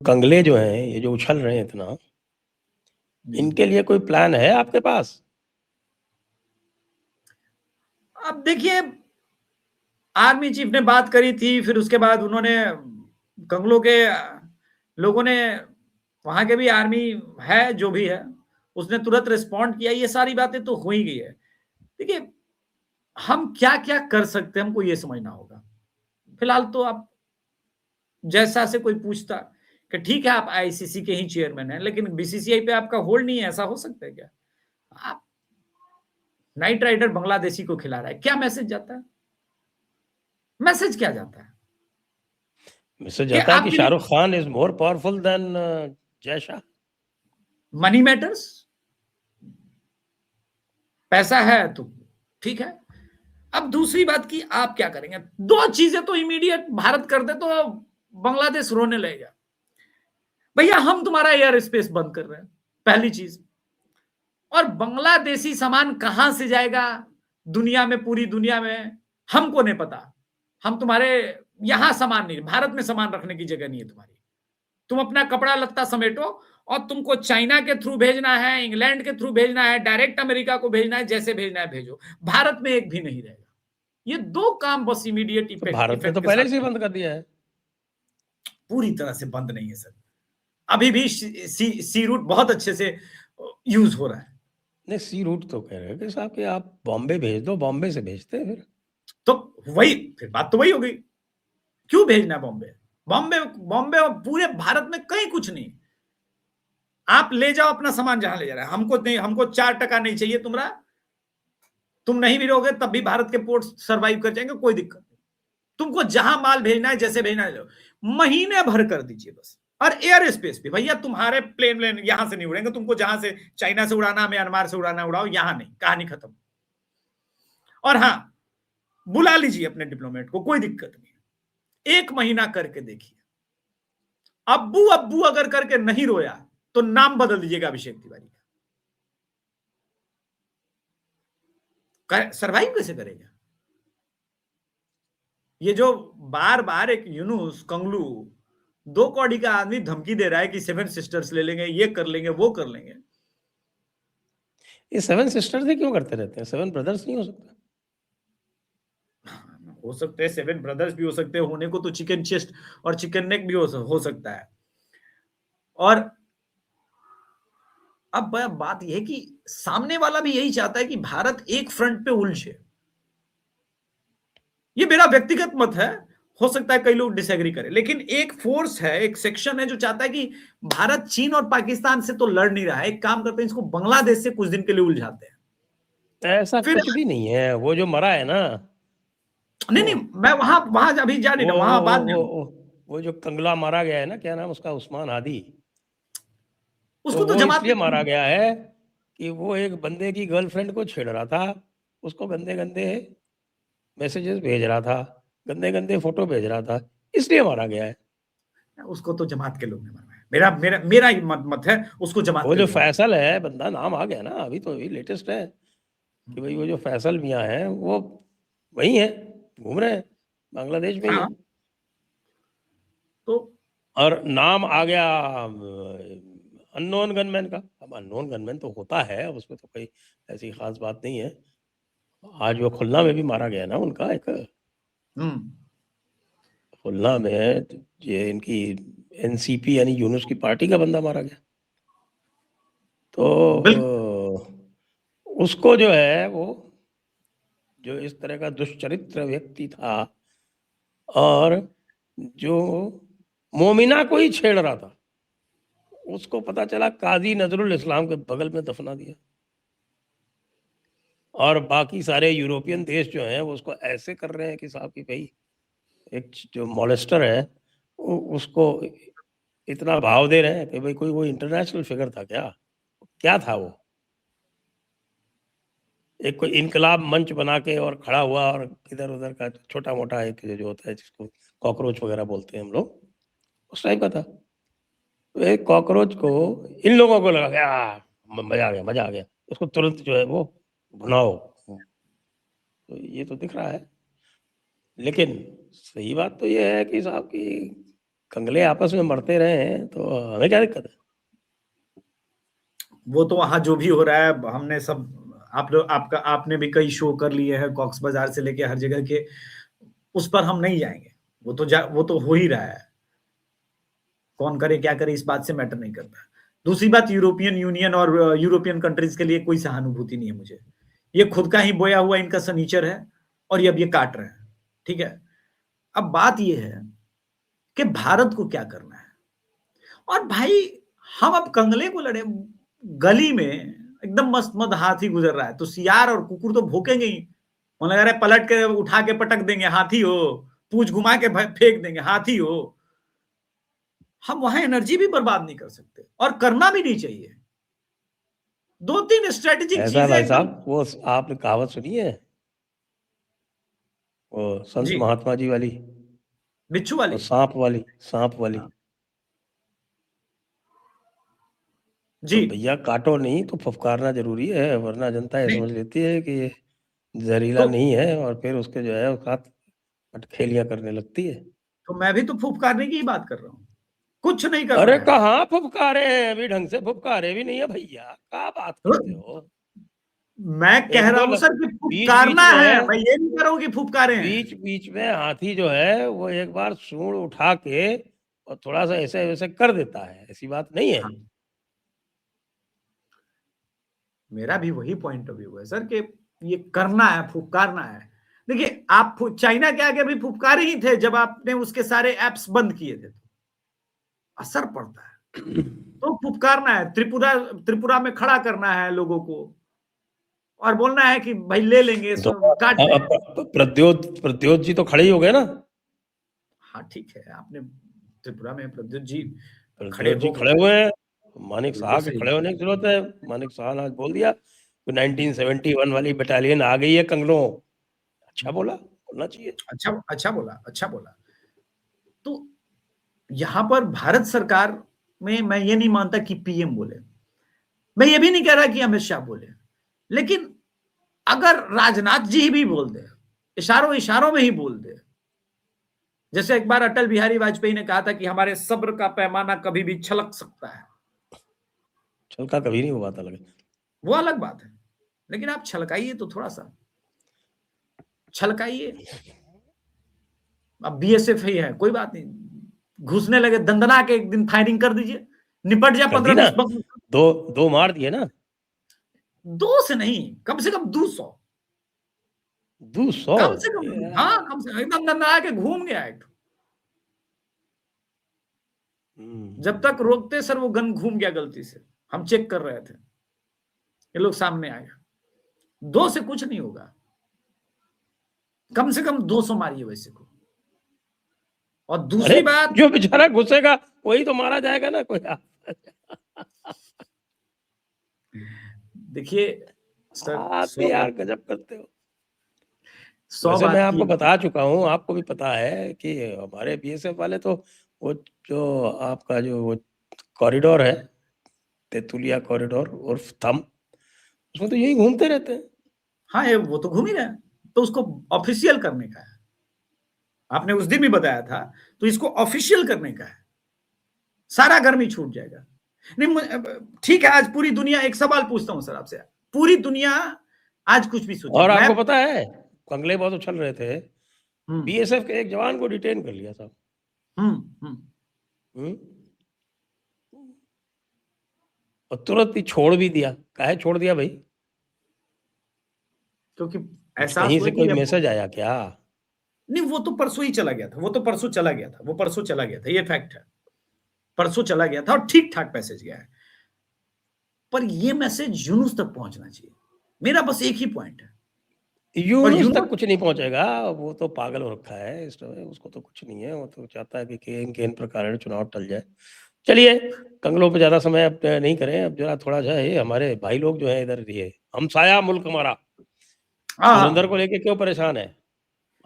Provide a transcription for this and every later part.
कंगले जो हैं, ये जो उछल रहे हैं इतना, इनके लिए कोई प्लान है आपके पास? अब देखिए, आर्मी चीफ ने बात करी थी, फिर उसके बाद उन्होंने कंगलों के लोगों ने, वहां के भी आर्मी है जो भी है, उसने तुरंत रिस्पॉन्ड किया। ये सारी बातें तो हो ही गई है। देखिए, हम क्या क्या कर सकते हैं, हमको ये समझना होगा। फिलहाल तो आप जैसा से कोई पूछता कि ठीक है आप आईसीसी के ही चेयरमैन हैं, लेकिन बीसीसीआई पे आपका होल्ड नहीं है, ऐसा हो सकता है क्या? आप नाइट राइडर बांग्लादेशी को खिला रहा है, क्या मैसेज जाता है? मैसेज क्या जाता है मैसेज कि जाता है कि आपके लिए Shahrukh Khan is more powerful than Jay Shah. Money matters, पैसा है तो ठीक है। अब दूसरी बात की आप क्या करेंगे? दो चीजें तो इमीडिएट भारत कर दे तो बांग्लादेश रोने लगेगा। भैया हम तुम्हारा एयर स्पेस बंद कर रहे हैं, पहली चीज। और बांग्लादेशी सामान कहां से जाएगा दुनिया में, पूरी दुनिया में, हमको नहीं पता। हम तुम्हारे यहां सामान नहीं, भारत में सामान रखने की जगह नहीं है तुम्हारी। तुम अपना कपड़ा लत्ता समेटो, और तुमको चाइना के थ्रू भेजना है, इंग्लैंड के थ्रू भेजना है, डायरेक्ट अमेरिका को भेजना है, जैसे भेजना है भेजो, भारत में एक भी नहीं रहेगा। ये दो काम बस इमीडिएट तो इफेक्ट भारत ने तो इफेक्ट के पहले साथ से ही करें। बंद कर दिया है। पूरी तरह से बंद नहीं है सर, अभी भी सी रूट बहुत अच्छे से यूज हो रहा है। नहीं, सी रूट तो कह रहे हैं कि साहब कि आप बॉम्बे भेज दो, बॉम्बे से भेजते हैं फिर। तो वही, फिर बात तो वही हो गई, क्यों भेजना बॉम्बे? बॉम्बे बॉम्बे पूरे भारत में कहीं कुछ नहीं। आप ले जाओ अपना सामान जहां ले जा रहा है, हमको नहीं, हमको 4 टका नहीं चाहिए तुम्हारा। तुम नहीं भी रहोगे तब भी भारत के पोर्ट सरवाइव कर जाएंगे, कोई दिक्कत नहीं। तुमको जहां माल भेजना है, जैसे भेजना है, महीने भर कर दीजिए बस। और एयर स्पेस भी भैया, तुम्हारे प्लेन प्लेन यहां से नहीं उड़ेंगे, तुमको जहां से चाइना से उड़ाना, म्यांमार से उड़ाना उड़ाओ, यहां नहीं, कहानी खत्म। और हाँ, बुला लीजिए अपने डिप्लोमेट को, कोई दिक्कत नहीं, 1 महीना करके देखिए। अब्बू अब्बू अगर करके नहीं रोया तो नाम बदल दीजिएगा अभिषेक तिवारी का। सरवाइव कैसे करेगा ये जो बार बार एक यूनुस कंगलू 2 कौड़ी का आदमी धमकी दे रहा है कि 7 सिस्टर्स ले लेंगे, ये कर लेंगे, वो कर लेंगे। ये 7 सिस्टर्स ही क्यों करते रहते हैं? 7 ब्रदर्स नहीं हो सकता? हो सकते हैं 7 ब्रदर्स भी हो सकते हैं, होने को तो चिकन चेस्ट और चिकन नेक भी हो सकता है। और अब बात यह है कि सामने वाला भी यही चाहता है कि भारत एक फ्रंट पे उलझे। ये मेरा व्यक्तिगत मत है, हो सकता है कई लोग डिसएग्री करें, लेकिन एक फोर्स है, एक सेक्शन है जो चाहता है कि भारत चीन और पाकिस्तान से तो लड़ नहीं रहा है, एक काम करते हैं इसको बांग्लादेश से कुछ दिन के लिए उलझाते हैं। ऐसा फिर कुछ भी नहीं है। वो जो मरा है ना, नहीं वो नहीं, मैं वहां वहां अभी जा नहीं वो रहा, वो वहां वो बाद में वो, वो, वो जो कंगला मारा गया है ना, क्या नाम उसका, उस्मान हादी। तो उसको तो वो जमात इसलिए में। मारा गया है कि वो एक बंदे की गर्लफ्रेंड को छेड़ रहा था, उसको गंदे गंदे मैसेजेस भेज रहा था, गंदे गंदे फोटो भेज रहा था, इसलिए मारा गया है। उसको तो जमात के लोग ने मरवाया, मेरा मेरा मेरा ही मत है, उसको जमात वो के जो लोग ने फैसल है बंदा, नाम आ गया ना, अभी तो अभी लेटेस्ट है कि भाई वो जो फैसल मियाँ है वो वही है, घूम रहे हैं, बांग्लादेश में ही है। हाँ, तो और नाम आ गया अननोन गनमैन का। अब अननोन गनमैन तो होता है, उसमें तो कोई ऐसी खास बात नहीं है। आज वो खुलना में भी मारा गया ना उनका एक, हम्म खुलना में ये इनकी एनसीपी यानी यूनुस की पार्टी का बंदा मारा गया। तो बिल्कुल। उसको जो है, वो जो इस तरह का दुष्चरित्र व्यक्ति था और जो मोमिना को ही छेड़ रहा था, उसको पता चला काजी नजरुल इस्लाम के बगल में दफना दिया। और बाकी सारे यूरोपियन देश जो हैं वो उसको ऐसे कर रहे हैं कि साहब कि भाई एक जो मॉलेस्टर है उसको इतना भाव दे रहे हैं कि भाई कोई वो इंटरनेशनल फिगर था क्या? क्या था वो? एक कोई इनकलाब मंच बना के और खड़ा हुआ, और इधर उधर का छोटा मोटा एक जो होता है जिसको कॉकरोच वगैरह बोलते हैं हम लोग, उस टाइप का था। तो एक कॉकरोच को इन लोगों को लगा मजा आ गया, मजा आ गया, उसको तुरंत जो है वो भुनाओ। तो ये तो दिख रहा है। लेकिन सही बात तो ये है कि साहब की कंगले आपस में मरते रहे हैं तो हमें क्या दिक्कत है? वो तो वहां जो भी हो रहा है, हमने सब, आप लोग, आपका, आपने भी कई शो कर लिए हैं, कॉक्स बाजार से लेके हर जगह के, उस पर हम नहीं जाएंगे। वो तो हो ही रहा है, कौन करे क्या करे इस बात से मैटर नहीं करता। दूसरी बात, यूरोपियन यूनियन और यूरोपियन कंट्रीज के लिए कोई सहानुभूति नहीं है मुझे। ये खुद का ही बोया हुआ इनका सनीचर है, और ये अब ये काट रहे हैं, ठीक है। अब बात ये है कि भारत को क्या करना है। और भाई, हम अब कंगले को लड़े, गली में एकदम मस्त मत हाथी गुजर रहा है तो सियार और कुकुर तो भौंकेंगे ही। उन्हें लग रहा है पलट के उठा के पटक देंगे, हाथी हो, पूंछ घुमा के फेंक देंगे, हाथी हो। हम वहां एनर्जी भी बर्बाद नहीं कर सकते, और करना भी नहीं चाहिए। 2-3 स्ट्रेटेजिक ऐसा है चीजें भाई एकदम। साहब, वो आपने कहावत सुनी है, वो संत जी, महात्मा जी वाली, बिच्छू वो वाली। सांप वाली। हाँ, तो जी। भैया काटो नहीं तो फुफकारना जरूरी है, वरना जनता ये नहीं समझ लेती है कि ये जहरीला तो नहीं है, और फिर उसके जो है उसके साथ अटखेलियां करने लगती है। मैं भी तो फुफकारने की ही बात कर रहा हूं, कुछ नहीं करना अरे है। कहाँ फुफकारे हैं, अभी ढंग से फुफकारे भी नहीं है भैया, क्या बात तो करते हो? मैं कह एक रहा दो हूं सर कि बीच बीच फुफकारना है, में, मैं ये नहीं कह रहा हूं कि फुफकारे हैं। बीच बीच में हाथी जो है वो एक बार सूंड उठा के और थोड़ा सा ऐसे वैसे कर देता है, ऐसी बात नहीं है। हाँ, मेरा भी वही पॉइंट ऑफ व्यू है सर कि ये करना है, फुफकारना है। देखिए, आप चाइना के आगे भी फुफकार ही थे जब आपने उसके सारे एप्स बंद किए थे, तो असर पड़ता है। तो फुफकारना है, त्रिपुरा में खड़ा करना है लोगों को, और बोलना है कि भाई ले लेंगे, तो काट लेंगे। प्रद्योत जी तो खड़े ही हो गए ना। हाँ ठीक है, आपने त्रिपुरा में प्रद्युत जी खड़े प्रद्योत जी हो गए, खड़े हुए हैं, मानिक बिल्कुल शाह के सही खड़े बात। होने की जरूरत है। मानिक शाह ने आज बोल दिया कि 1971 वाली बटालियन आ गई है कंगलों। अच्छा बोला, बोलना चाहिए। अच्छा, अच्छा बोला, अच्छा बोला। तो यहां पर भारत सरकार में मैं ये नहीं मानता कि पीएम बोले, मैं ये भी नहीं कह रहा कि अमित शाह बोले, लेकिन अगर राजनाथ जी भी बोल दे, इशारों इशारों में ही बोल दे, जैसे एक बार अटल बिहारी वाजपेयी ने कहा था कि हमारे सब्र का पैमाना कभी भी छलक सकता है। छलका कभी नहीं हुआ था लगे। वो अलग बात है, लेकिन आप छलकाइए तो थोड़ा सा छलकाइए। अब बीएसएफ ही है, कोई बात नहीं, घुसने लगे दंदना के एक दिन फायरिंग कर दीजिए, निपट जाए कर दी ना, 15-20 बम। दो दो मार दिए ना। 2 से नहीं, कम से कम 200, 200? कम से कम, हाँ कम से कम, एकदम दंदना के घूम गया एक। जब तक रोकते सर वो गन घूम गया गलती से, हम चेक कर रहे थे, ये लोग सामने आ गया। 2 से कुछ नहीं होगा, कम से कम 200 मारिए वैसे को। और अरे दूसरी बात, जो बेचारा घुसेगा वही तो मारा जाएगा ना, कोई देखिए सर, आप भी 100 यार बात, गजब करते हो। 100 वैसे मैं बात की। आपको बता चुका हूँ, आपको भी पता है कि हमारे बीएसएफ वाले तो वो जो आपका जो वो कॉरिडोर है, तेतुलिया कॉरिडोर उर्फ थम, उसमें तो यही घूमते रहते हैं। हाँ, ये वो तो घूम ही रहे हैं, तो उसको ऑफिशियल करने का है। आपने उस दिन भी बताया था, तो इसको ऑफिशियल करने का है, सारा गर्मी छूट जाएगा। नहीं, ठीक है, आज पूरी दुनिया, एक सवाल पूछता हूं सर आपसे, पूरी दुनिया आज कुछ भी सोचे, और मैं। आपको पता है, कंगले बहुत उछल रहे थे, हम्म, बीएसएफ के एक जवान को डिटेन कर लिया साहब। हम्म, हम्म। हम्म, और तुरंत ही छोड़ भी दिया। काहे छोड़ दिया भाई? क्योंकि कुछ एहसास कहीं हुआ से कि कोई अब, मैसेज आया क्या? नहीं, वो तो परसों ही चला गया था, वो तो परसों चला गया था, वो परसों चला गया था, ये फैक्ट है। परसों चला गया था और ठीक ठाक मैसेज गया है, पर ये मैसेज यूनुस तक पहुंचना चाहिए, मेरा बस एक ही पॉइंट है। और यूनुस तक यूनुस, कुछ नहीं पहुंचेगा, वो तो पागल हो रखा है इस समय, उसको तो कुछ नहीं है, वो तो चाहता है कि केन प्रकार चुनाव टल जाए। चलिए, कंगलों पे ज्यादा समय अब नहीं करें, अब जरा थोड़ा सा है हमारे भाई लोग जो है इधर, ये हमसाया मुल्क हमारा धुरंधर को हाँ, लेके क्यों परेशान है?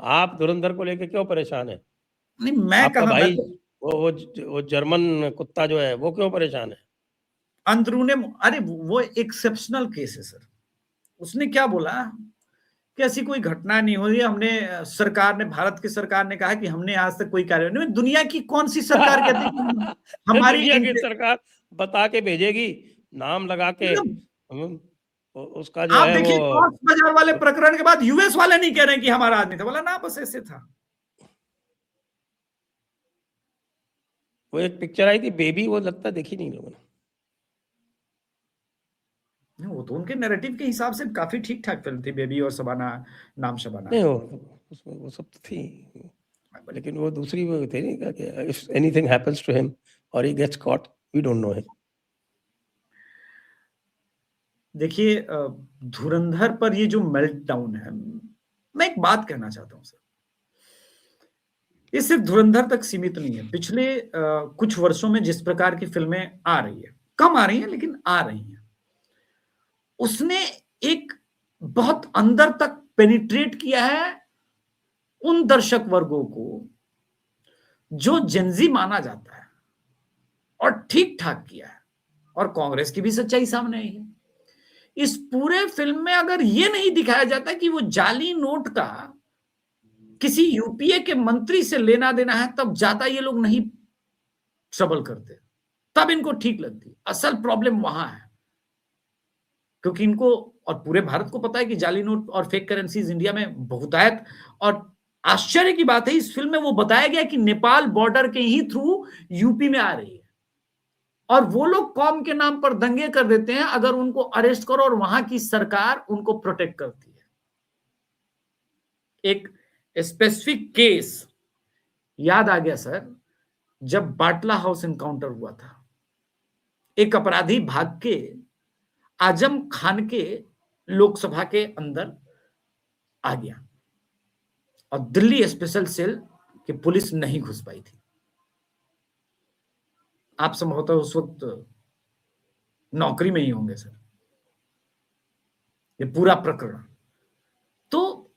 आप धुरंधर को लेके क्यों परेशान है? नहीं मैं आपका कहा, मैं भाई तो वो जर्मन कुत्ता जो है वो क्यों परेशान है? अंदरूने, अरे वो एक्सेप्शनल केस है सर। उसने क्या बोला कि ऐसी कोई घटना नहीं हो रही। हमने सरकार ने, भारत की सरकार ने कहा कि हमने आज तक कोई कार्रवाई नहीं। दुनिया की कौन सी सरकार कहती है कि हमारी दुनिया की सरकार बता के भेजेगी, नाम लगा के। उसका जो आप है देखिए, वो कॉक्स बाजार वाले प्रकरण के बाद यूएस वाले नहीं कह रहे कि हमारा आदमी था, बोला ना बस ऐसे था। वो एक पिक्चर आई थी बेबी, वो लगता देखी नहीं लोगों ने। वो तो उनके नैरेटिव के हिसाब से काफी ठीक ठाक फिल्म थी, बेबी और शबाना, नाम शबाना। नहीं, उसमें वो सब तो थी, लेकिन वो दूसरी वो थी नहीं कि if anything happens to him और he gets caught, we don't know him. देखिए, धुरंधर पर ये जो मेल्ट डाउन है, मैं एक बात कहना चाहता हूं सर, ये सिर्फ धुरंधर तक सीमित नहीं है। पिछले कुछ वर्षों में जिस प्रकार की फिल्में आ रही है, कम आ रही हैं लेकिन आ रही हैं, उसने एक बहुत अंदर तक पेनिट्रेट किया है उन दर्शक वर्गों को जो जेंजी माना जाता है, और ठीक ठाक किया है। और कांग्रेस की भी सच्चाई सामने आई है। इस पूरे फिल्म में अगर ये नहीं दिखाया जाता कि वो जाली नोट का किसी यूपीए के मंत्री से लेना देना है, तब ज्यादा ये लोग नहीं ट्रबल करते, तब इनको ठीक लगती। असल प्रॉब्लम वहां है, क्योंकि इनको और पूरे भारत को पता है कि जाली नोट और फेक करेंसीज इंडिया में बहुतायत। और आश्चर्य की बात है, इस फिल्म में वो बताया गया कि नेपाल बॉर्डर के ही थ्रू यूपी में आ रही है, और वो लोग कौम के नाम पर दंगे कर देते हैं अगर उनको अरेस्ट करो, और वहां की सरकार उनको प्रोटेक्ट करती है। एक स्पेसिफिक केस याद आ गया सर, जब बाटला हाउस एनकाउंटर हुआ था, एक अपराधी भाग के आजम खान के लोकसभा के अंदर आ गया, और दिल्ली स्पेशल सेल की पुलिस नहीं घुस पाई थी। आप संभवतः उस वक्त नौकरी में ही होंगे सर। ये पूरा प्रकरण, तो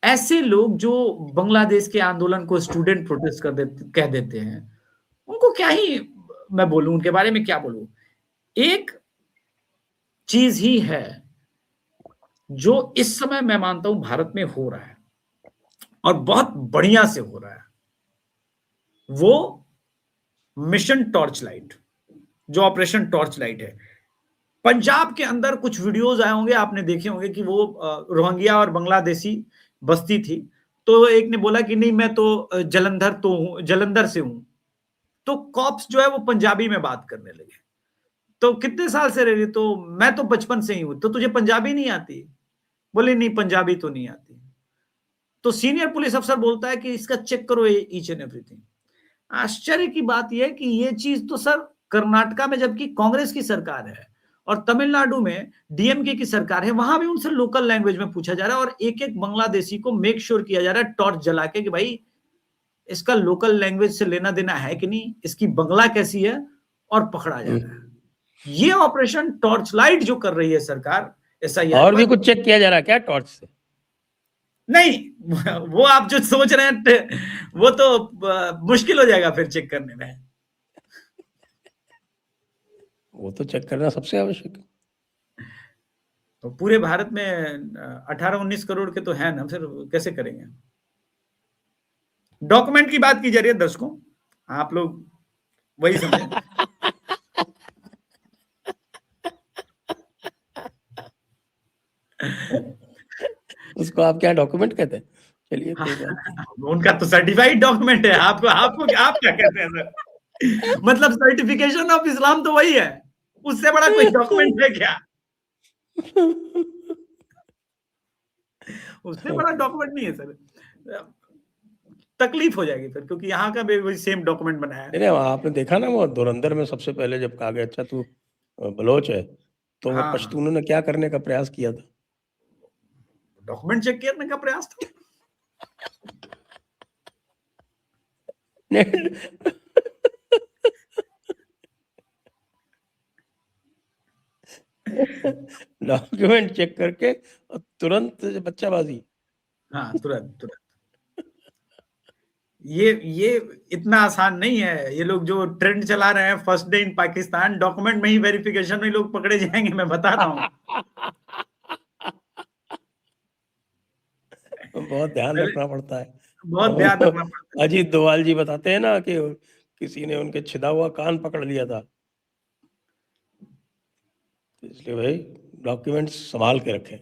ऐसे लोग जो बांग्लादेश के आंदोलन को स्टूडेंट प्रोटेस्ट कह देते हैं, उनको क्या ही मैं बोलूं, उनके बारे में क्या बोलूं। एक चीज ही है जो इस समय मैं मानता हूं भारत में हो रहा है, और बहुत बढ़िया से हो रहा है, वो मिशन टॉर्च लाइट, जो ऑपरेशन टॉर्च लाइट है। पंजाब के अंदर कुछ वीडियोस आए होंगे, आपने देखे होंगे कि वो रोहिंग्या और बांग्लादेशी बस्ती थी, तो एक ने बोला कि नहीं मैं तो जलंधर से हूं, तो कॉप्स जो है वो पंजाबी में बात करने लगे। तो कितने साल से रह रही? तो मैं तो बचपन से ही हूं। तो तुझे पंजाबी नहीं आती? बोले नहीं पंजाबी तो नहीं आती। तो सीनियर पुलिस अफसर बोलता है कि इसका चेक करो ईच एंड एवरीथिंग। आश्चर्य की बात यह है कि ये चीज तो सर कर्नाटका में जबकि कांग्रेस की सरकार है, और तमिलनाडु में डीएमके की सरकार है, वहां भी उनसे लोकल लैंग्वेज में पूछा जा रहा है, और एक एक बांग्लादेशी को मेक श्योर किया जा रहा है टॉर्च जला के कि भाई इसका लोकल लैंग्वेज से लेना देना है कि नहीं, इसकी बंगला कैसी है, और पकड़ा जा रहा है। ये ऑपरेशन टॉर्च लाइट जो कर रही है सरकार, एसआईआर और भी कुछ चेक किया जा रहा है क्या टॉर्च से? नहीं, वो आप जो सोच रहे हैं वो तो मुश्किल हो जाएगा फिर चेक करने में। वो तो चेक करना सबसे आवश्यक है। तो पूरे भारत में 18-19 करोड़ के तो है ना, फिर कैसे करेंगे? डॉक्यूमेंट की बात की जा रही है दर्शकों, आप लोग वही समझे। उसको आप क्या डॉक्यूमेंट कहते हैं? चलिए कोई बात नहीं। उनका तो सर्टिफाइड डॉक्यूमेंट है। आपको आपको आप क्या कहते हैं सर? मतलब सर्टिफिकेशन ऑफ इस्लाम तो वही है, उससे बड़ा कोई डॉक्यूमेंट है क्या? उससे बड़ा डॉक्यूमेंट नहीं है सर। तकलीफ हो जाएगी फिर, क्योंकि यहाँ का भी वही सेम डॉक्यूमेंट बनाया है। नहीं आपने देखा ना वो धुरंधर में सबसे पहले जब कहा गया अच्छा तू बलोच है, तो वो हाँ, पश्तूनों ने क्या करने का प्रयास किया था? डॉक्यूमेंट चेक करने का प्रयास था। डॉक्यूमेंट चेक करके तुरंत बच्चाबाजी। हाँ, तुरंत तुरंत। ये इतना आसान नहीं है। ये लोग जो ट्रेंड चला रहे हैं first day in Pakistan, document में ही वेरिफिकेशन में लोग पकड़े जाएंगे, मैं बता रहा हूँ। बहुत ध्यान पहले रखना पड़ता है। बहुत ध्यान रखना पड़ता अजीत डोभाल जी बताते हैं ना कि किसी ने उनके छिदा हुआ कान पकड़ लिया था, तो इसलिए भाई डॉक्यूमेंट्स संभाल के रखें।